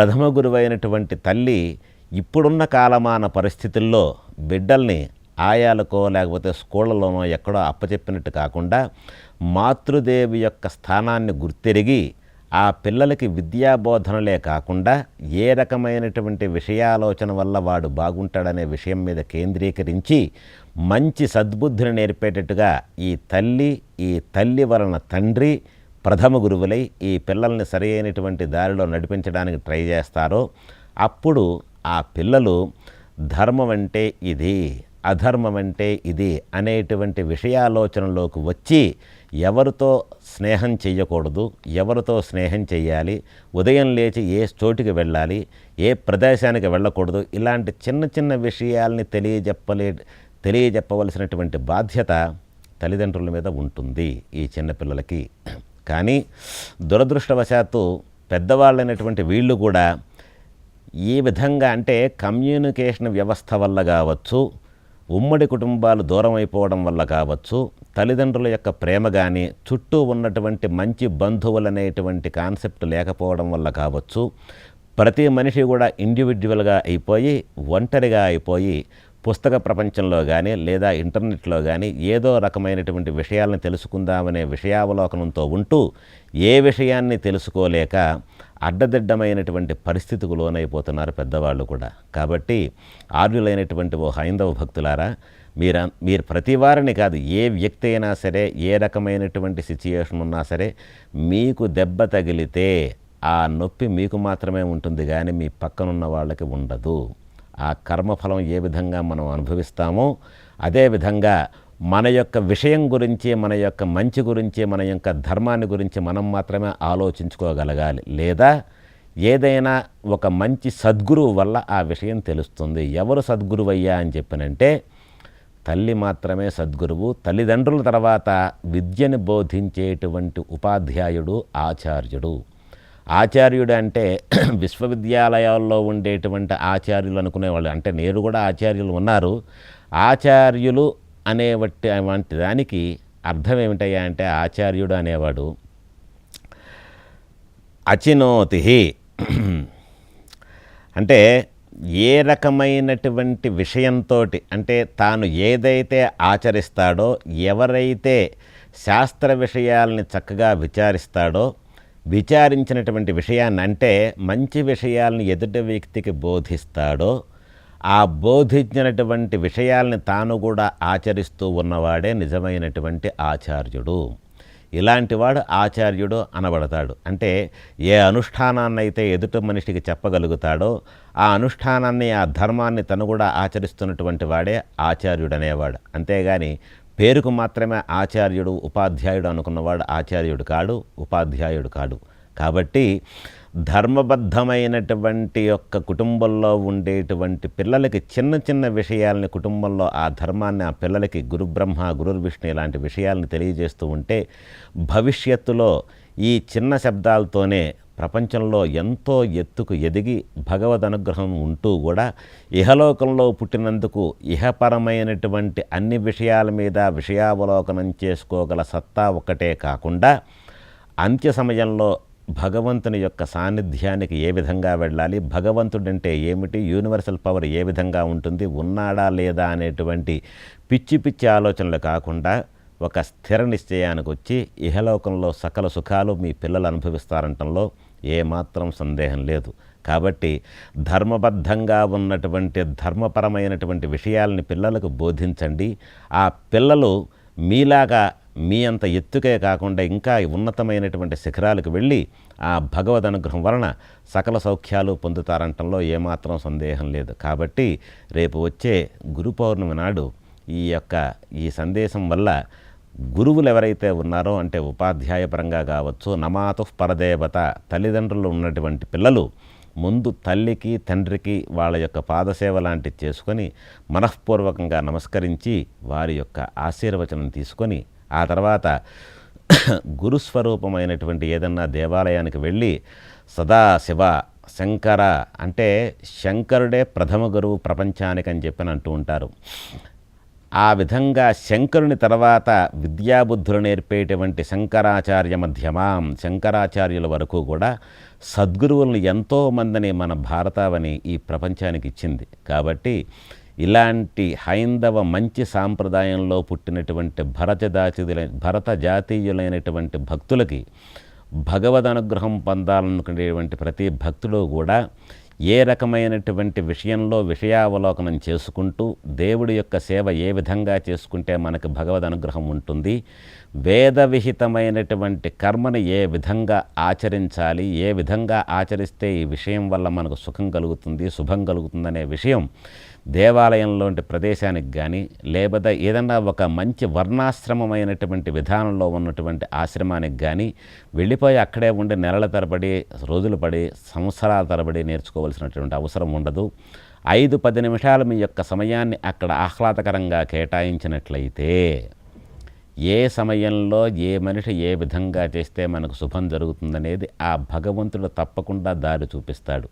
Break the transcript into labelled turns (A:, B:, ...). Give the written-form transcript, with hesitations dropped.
A: ప్రథమ గురువైనటువంటి తల్లి ఇప్పుడున్న కాలమాన పరిస్థితుల్లో బిడ్డల్ని ఆయాలకో లేకపోతే స్కూళ్ళలోనో ఎక్కడో అప్పచెప్పినట్టు కాకుండా మాతృదేవి యొక్క స్థానాన్ని గుర్తెరిగి ఆ పిల్లలకి విద్యాబోధనలే కాకుండా ఏ రకమైనటువంటి విషయాలోచన వల్ల వాడు బాగుంటాడనే విషయం మీద కేంద్రీకరించి మంచి సద్బుద్ధిని నేర్పేటట్టుగా ఈ తల్లి వలన తండ్రి ప్రథమ గురువులై ఈ పిల్లల్ని సరి అయినటువంటి దారిలో నడిపించడానికి ట్రై చేస్తారో అప్పుడు ఆ పిల్లలు ధర్మం అంటే ఇది, అధర్మం అంటే ఇది అనేటువంటి విషయాలోచనలోకి వచ్చి ఎవరితో స్నేహం చేయకూడదు, ఎవరితో స్నేహం చేయాలి, ఉదయం లేచి ఏ చోటికి వెళ్ళాలి, ఏ ప్రదేశానికి వెళ్ళకూడదు, ఇలాంటి చిన్న చిన్న విషయాల్ని తెలియజెప్పవలసినటువంటి బాధ్యత తల్లిదండ్రుల మీద ఉంటుంది ఈ చిన్నపిల్లలకి. కానీ దురదృష్టవశాత్తు పెద్దవాళ్ళైనటువంటి వీళ్ళు కూడా ఈ విధంగా అంటే కమ్యూనికేషన్ వ్యవస్థ వల్ల కావచ్చు, ఉమ్మడి కుటుంబాలు దూరం అయిపోవడం వల్ల కావచ్చు, తల్లిదండ్రుల యొక్క ప్రేమ కానీ, చుట్టూ ఉన్నటువంటి మంచి బంధువులనేటువంటి కాన్సెప్ట్ లేకపోవడం వల్ల కావచ్చు, ప్రతి మనిషి కూడా ఇండివిజువల్గా అయిపోయి ఒంటరిగా అయిపోయి పుస్తక ప్రపంచంలో కానీ లేదా ఇంటర్నెట్లో కానీ ఏదో రకమైనటువంటి విషయాలను తెలుసుకుందామనే విషయావలోకనంతో ఉంటూ ఏ విషయాన్ని తెలుసుకోలేక అడ్డదిడ్డమైనటువంటి పరిస్థితికి లోనైపోతున్నారు పెద్దవాళ్ళు కూడా. కాబట్టి ఆర్యులైనటువంటి ఓ హైందవ భక్తులారా, మీరు ప్రతి వారిని కాదు, ఏ వ్యక్తి అయినా సరే, ఏ రకమైనటువంటి సిచ్యుయేషన్ ఉన్నా సరే, మీకు దెబ్బ తగిలితే ఆ నొప్పి మీకు మాత్రమే ఉంటుంది కానీ మీ పక్కనున్న వాళ్ళకి ఉండదు. ఆ కర్మఫలం ఏ విధంగా మనం అనుభవిస్తామో అదేవిధంగా మన యొక్క విషయం గురించి, మన యొక్క మంచి గురించి, మన యొక్క ధర్మాన్ని గురించి మనం మాత్రమే ఆలోచించుకోగలగాలి. లేదా ఏదైనా ఒక మంచి సద్గురువు వల్ల ఆ విషయం తెలుస్తుంది. ఎవరు సద్గురువయ్యా అని చెప్పనంటే తల్లి మాత్రమే సద్గురువు. తల్లిదండ్రుల తర్వాత విద్యను బోధించేటువంటి ఉపాధ్యాయుడు ఆచార్యుడు. ఆచార్యుడు అంటే విశ్వవిద్యాలయాల్లో ఉండేటువంటి ఆచార్యులు అనుకునేవాళ్ళు. అంటే నేడు కూడా ఆచార్యులు ఉన్నారు. ఆచార్యులు వంటి దానికి అర్థం ఏమిటయ్యా అంటే ఆచార్యుడు అనేవాడు అచినోతి, అంటే ఏ రకమైనటువంటి విషయంతో, అంటే తాను ఏదైతే ఆచరిస్తాడో, ఎవరైతే శాస్త్ర విషయాల్ని చక్కగా విచారిస్తాడో, విచారించినటువంటి విషయాన్ని అంటే మంచి విషయాలను ఎదుటి వ్యక్తికి బోధిస్తాడో, ఆ బోధించినటువంటి విషయాల్ని తాను కూడా ఆచరిస్తూ ఉన్నవాడే నిజమైనటువంటి ఆచార్యుడు. ఇలాంటి వాడు ఆచార్యుడు అనబడతాడు. అంటే ఏ అనుష్ఠానాన్ని అయితే ఎదుటి మనిషికి చెప్పగలుగుతాడో ఆ అనుష్ఠానాన్ని, ఆ ధర్మాన్ని తను కూడా ఆచరిస్తున్నటువంటి వాడే ఆచార్యుడు అనేవాడు. అంతేగాని పేరుకు మాత్రమే ఆచార్యుడు, ఉపాధ్యాయుడు అనుకున్నవాడు ఆచార్యుడు కాడు, ఉపాధ్యాయుడు కాడు. కాబట్టి ధర్మబద్ధమైనటువంటి యొక్క కుటుంబంలో ఉండేటువంటి పిల్లలకి చిన్న చిన్న విషయాలని కుటుంబంలో ఆ ధర్మాన్ని ఆ పిల్లలకి గురుబ్రహ్మ గురుర్విష్ణు ఇలాంటి విషయాలను తెలియజేస్తూ ఉంటే భవిష్యత్తులో ఈ చిన్న శబ్దాలతోనే ప్రపంచంలో ఎంతో ఎత్తుకు ఎదిగి భగవద్ అనుగ్రహం ఉంటూ కూడా ఇహలోకంలో పుట్టినందుకు ఇహపరమైనటువంటి అన్ని విషయాల మీద విషయావలోకనం చేసుకోగల సత్తా ఒక్కటే కాకుండా అంత్య సమయంలో భగవంతుని యొక్క సాన్నిధ్యానికి ఏ విధంగా వెళ్ళాలి, భగవంతుడంటే ఏమిటి, యూనివర్సల్ పవర్ ఏ విధంగా ఉంటుంది, ఉన్నాడా లేదా అనేటువంటి పిచ్చి పిచ్చి ఆలోచనలు కాకుండా ఒక స్థిర నిశ్చయానికి వచ్చి ఇహలోకంలో సకల సుఖాలు మీ పిల్లలు అనుభవిస్తారంటంలో ఏమాత్రం సందేహం లేదు. కాబట్టి ధర్మబద్ధంగా ఉన్నటువంటి ధర్మపరమైనటువంటి విషయాలని పిల్లలకు బోధించండి. ఆ పిల్లలు మీలాగా మీ అంత ఎత్తుకే కాకుండా ఇంకా ఉన్నతమైనటువంటి శిఖరాలకు వెళ్ళి ఆ భగవద్ అనుగ్రహం వలన సకల సౌఖ్యాలు పొందుతారంటంలో ఏమాత్రం సందేహం లేదు. కాబట్టి రేపు వచ్చే గురు పౌర్ణమి నాడు ఈ సందేశం వల్ల గురువులు ఎవరైతే ఉన్నారో, అంటే ఉపాధ్యాయపరంగా కావచ్చు, నమాతు పరదేవత తల్లిదండ్రులు ఉన్నటువంటి పిల్లలు ముందు తల్లికి తండ్రికి వాళ్ళ యొక్క పాదసేవ లాంటివి చేసుకొని మనఃపూర్వకంగా నమస్కరించి వారి యొక్క ఆశీర్వచనం తీసుకొని ఆ తర్వాత గురుస్వరూపమైనటువంటి ఏదన్నా దేవాలయానికి వెళ్ళి సదాశివ శంకర, అంటే శంకరుడే ప్రథమ గురువు ప్రపంచానికి అని చెప్పని అంటూ ఉంటారు. ఆ విధంగా శంకరుని తర్వాత విద్యాబుద్ధులు నేర్పేటువంటి శంకరాచార్య మధ్యమాం, శంకరాచార్యుల వరకు కూడా సద్గురువులను ఎంతోమందిని మన భారతావని ఈ ప్రపంచానికి ఇచ్చింది. కాబట్టి ఇలాంటి హైందవ మంచి సాంప్రదాయంలో పుట్టినటువంటి భరత జాతీయులైనటువంటి భక్తులకి భగవద్ అనుగ్రహం పొందాలనుకునేటువంటి ప్రతి భక్తుడు కూడా ఏ రకమైనటువంటి విషయంలో విషయావలోకనం చేసుకుంటూ దేవుడి యొక్క సేవ ఏ విధంగా చేసుకుంటే మనకు భగవద్ అనుగ్రహం ఉంటుంది, వేద విహితమైనటువంటి కర్మను ఏ విధంగా ఆచరించాలి, ఏ విధంగా ఆచరిస్తే ఈ విషయం వల్ల మనకు సుఖం కలుగుతుంది, శుభం కలుగుతుందనే విషయం దేవాలయంలోని ప్రదేశానికి కానీ లేకపోతే ఏదన్నా ఒక మంచి వర్ణాశ్రమమైనటువంటి విధానంలో ఉన్నటువంటి ఆశ్రమానికి కానీ వెళ్ళిపోయి అక్కడే ఉండి నెలల తరబడి, రోజులు పడి, సంవత్సరాల తరబడి నేర్చుకోవాల్సినటువంటి అవసరం ఉండదు. 5-10 నిమిషాలు మీ యొక్క సమయాన్ని అక్కడ ఆహ్లాదకరంగా కేటాయించినట్లయితే ఏ సమయంలో ఏ మనిషి ఏ విధంగా చేస్తే మనకు శుభం జరుగుతుందనేది ఆ భగవంతుడు తప్పకుండా దారి చూపిస్తాడు.